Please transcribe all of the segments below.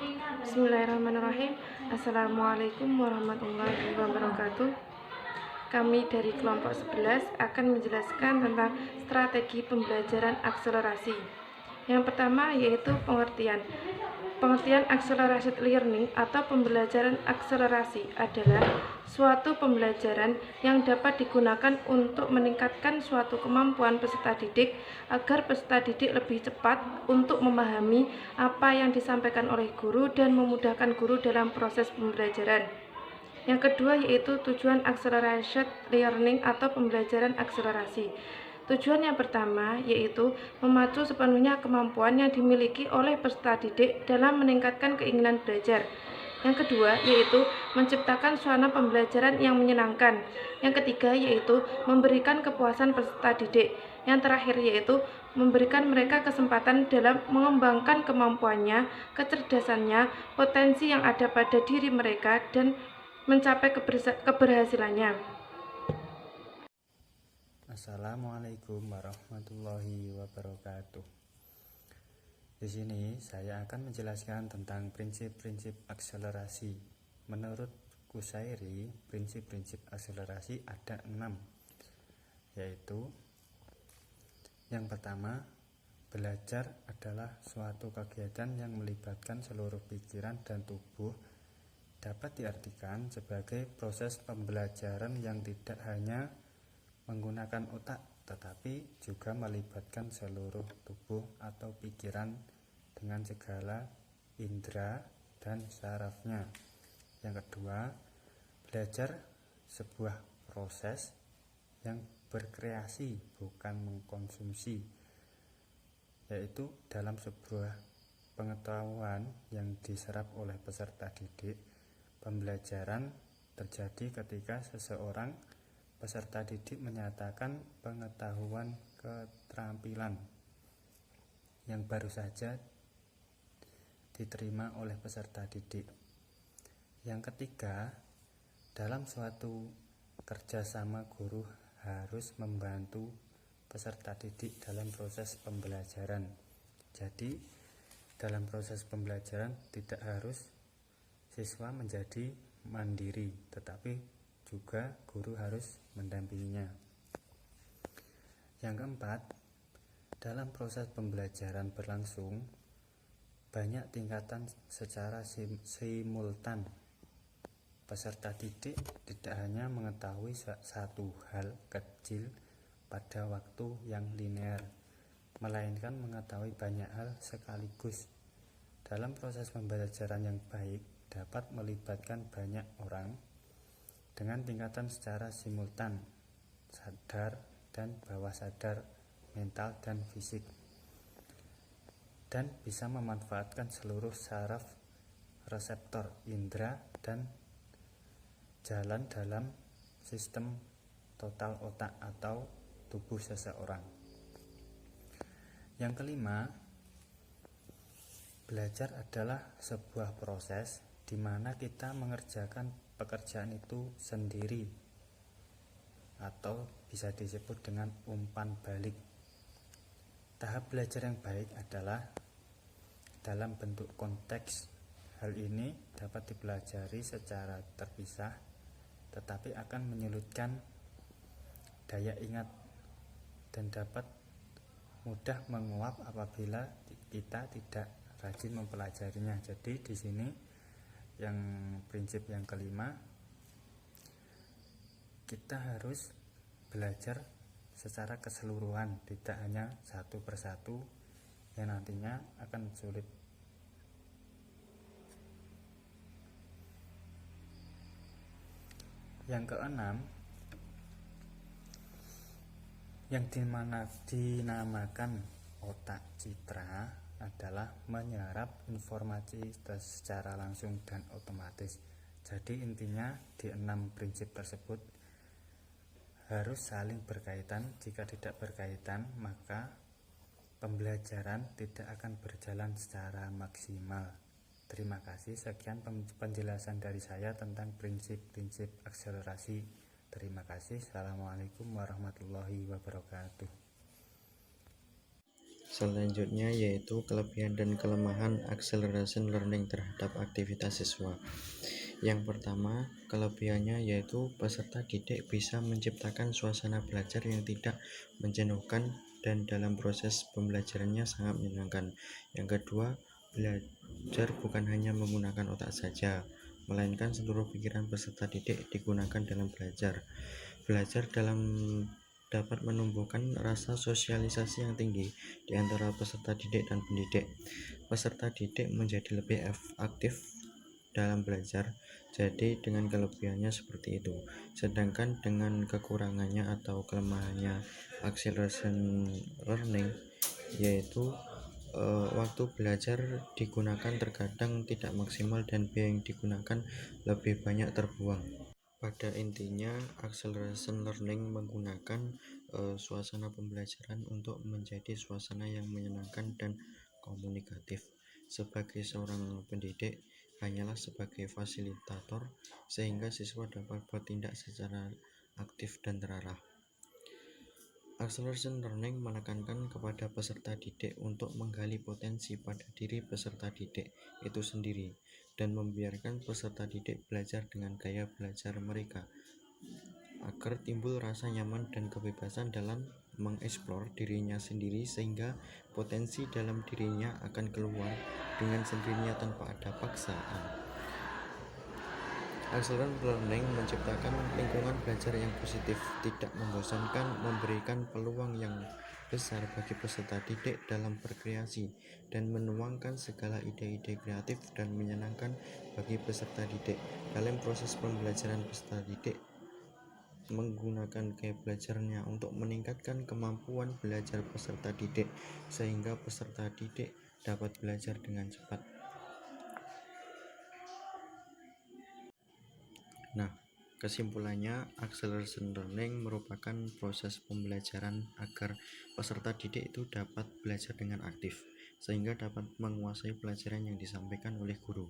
Bismillahirrahmanirrahim. Assalamualaikum warahmatullahi wabarakatuh. Kami dari kelompok 11 akan menjelaskan tentang strategi pembelajaran akselerasi. Yang pertama yaitu pengertian. Pengertian accelerated learning atau pembelajaran akselerasi adalah suatu pembelajaran yang dapat digunakan untuk meningkatkan suatu kemampuan peserta didik agar peserta didik lebih cepat untuk memahami apa yang disampaikan oleh guru dan memudahkan guru dalam proses pembelajaran. Yang kedua yaitu tujuan accelerated learning atau pembelajaran akselerasi. Tujuan yang pertama yaitu memacu sepenuhnya kemampuan yang dimiliki oleh peserta didik dalam meningkatkan keinginan belajar. Yang kedua yaitu menciptakan suasana pembelajaran yang menyenangkan. Yang ketiga yaitu memberikan kepuasan peserta didik. Yang terakhir yaitu memberikan mereka kesempatan dalam mengembangkan kemampuannya, kecerdasannya, potensi yang ada pada diri mereka dan mencapai keberhasilannya. Assalamualaikum warahmatullahi wabarakatuh. Di sini saya akan menjelaskan tentang prinsip-prinsip akselerasi. Menurut Kusairi, prinsip-prinsip akselerasi ada 6, yaitu yang pertama, belajar adalah suatu kegiatan yang melibatkan seluruh pikiran dan tubuh. Dapat diartikan sebagai proses pembelajaran yang tidak hanya menggunakan otak, tetapi juga melibatkan seluruh tubuh atau pikiran dengan segala indera dan sarafnya. Yang kedua, belajar sebuah proses yang berkreasi bukan mengkonsumsi, yaitu dalam sebuah pengetahuan yang diserap oleh peserta didik. Pembelajaran terjadi ketika seseorang peserta didik menyatakan pengetahuan keterampilan yang baru saja diterima oleh peserta didik. Yang ketiga, dalam suatu kerjasama guru harus membantu peserta didik dalam proses pembelajaran. Jadi, dalam proses pembelajaran tidak harus siswa menjadi mandiri, tetapi juga guru harus mendampinginya. Yang keempat, dalam proses pembelajaran berlangsung banyak tingkatan secara simultan. Peserta didik tidak hanya mengetahui satu hal kecil pada waktu yang linear, melainkan mengetahui banyak hal sekaligus. Dalam proses pembelajaran yang baik dapat melibatkan banyak orang dengan tingkatan secara simultan, sadar dan bawah sadar, mental dan fisik, dan bisa memanfaatkan seluruh saraf, reseptor, indera, dan jalan dalam sistem total otak atau tubuh seseorang. Yang kelima, belajar adalah sebuah proses di mana kita mengerjakan pekerjaan itu sendiri, atau bisa disebut dengan umpan balik. Tahap belajar yang baik adalah dalam bentuk konteks. Hal ini dapat dipelajari secara terpisah, tetapi akan menyulitkan daya ingat dan dapat mudah menguap apabila kita tidak rajin mempelajarinya. Jadi di sini yang prinsip yang kelima, kita harus belajar secara keseluruhan, tidak hanya satu persatu yang nantinya akan sulit. Yang keenam, yang dinamakan otak citra adalah menyerap informasi secara langsung dan otomatis. Jadi intinya di 6 prinsip tersebut harus saling berkaitan. Jika tidak berkaitan, maka pembelajaran tidak akan berjalan secara maksimal. Terima kasih. Sekian penjelasan dari saya tentang prinsip-prinsip akselerasi. Terima kasih. Assalamualaikum warahmatullahi wabarakatuh. Selanjutnya yaitu kelebihan dan kelemahan acceleration learning terhadap aktivitas siswa. Yang pertama, kelebihannya yaitu peserta didik bisa menciptakan suasana belajar yang tidak menjenuhkan dan dalam proses pembelajarannya sangat menyenangkan. Yang kedua, belajar bukan hanya menggunakan otak saja, melainkan seluruh pikiran peserta didik digunakan dalam belajar. Belajar dapat menumbuhkan rasa sosialisasi yang tinggi di antara peserta didik dan pendidik. Peserta didik menjadi lebih aktif dalam belajar, jadi dengan kelebihannya seperti itu. Sedangkan dengan kekurangannya atau kelemahannya acceleration learning yaitu waktu belajar digunakan terkadang tidak maksimal dan biaya yang digunakan lebih banyak terbuang. Pada intinya, acceleration learning menggunakan suasana pembelajaran untuk menjadi suasana yang menyenangkan dan komunikatif. Sebagai seorang pendidik, hanyalah sebagai fasilitator sehingga siswa dapat bertindak secara aktif dan terarah. Acceleration learning menekankan kepada peserta didik untuk menggali potensi pada diri peserta didik itu sendiri dan membiarkan peserta didik belajar dengan gaya belajar mereka agar timbul rasa nyaman dan kebebasan dalam mengeksplor dirinya sendiri sehingga potensi dalam dirinya akan keluar dengan sendirinya tanpa ada paksaan. Acceleration learning menciptakan lingkungan belajar yang positif, tidak membosankan, memberikan peluang yang besar bagi peserta didik dalam berkreasi dan menuangkan segala ide-ide kreatif dan menyenangkan bagi peserta didik. Dalam proses pembelajaran, peserta didik menggunakan gaya belajarnya untuk meningkatkan kemampuan belajar peserta didik sehingga peserta didik dapat belajar dengan cepat. Nah, kesimpulannya, acceleration learning merupakan proses pembelajaran agar peserta didik itu dapat belajar dengan aktif, sehingga dapat menguasai pelajaran yang disampaikan oleh guru.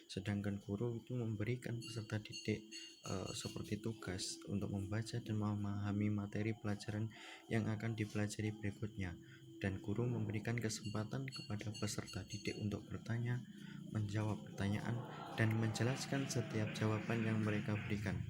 Sedangkan guru itu memberikan peserta didik seperti tugas untuk membaca dan memahami materi pelajaran yang akan dipelajari berikutnya. Dan guru memberikan kesempatan kepada peserta didik untuk bertanya, menjawab pertanyaan, dan menjelaskan setiap jawaban yang mereka berikan.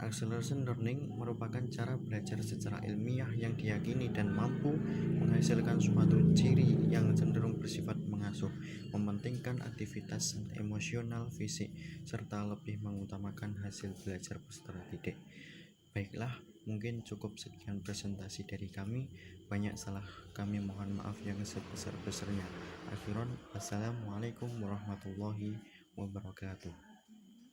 Acceleration learning merupakan cara belajar secara ilmiah yang diyakini dan mampu menghasilkan suatu ciri yang cenderung bersifat mengasuh, mementingkan aktivitas emosional, fisik, serta lebih mengutamakan hasil belajar peserta didik. Baiklah, mungkin cukup sekian presentasi dari kami. Banyak salah kami mohon maaf yang sebesar-besarnya. Akhiran, wassalamualaikum warahmatullahi wabarakatuh.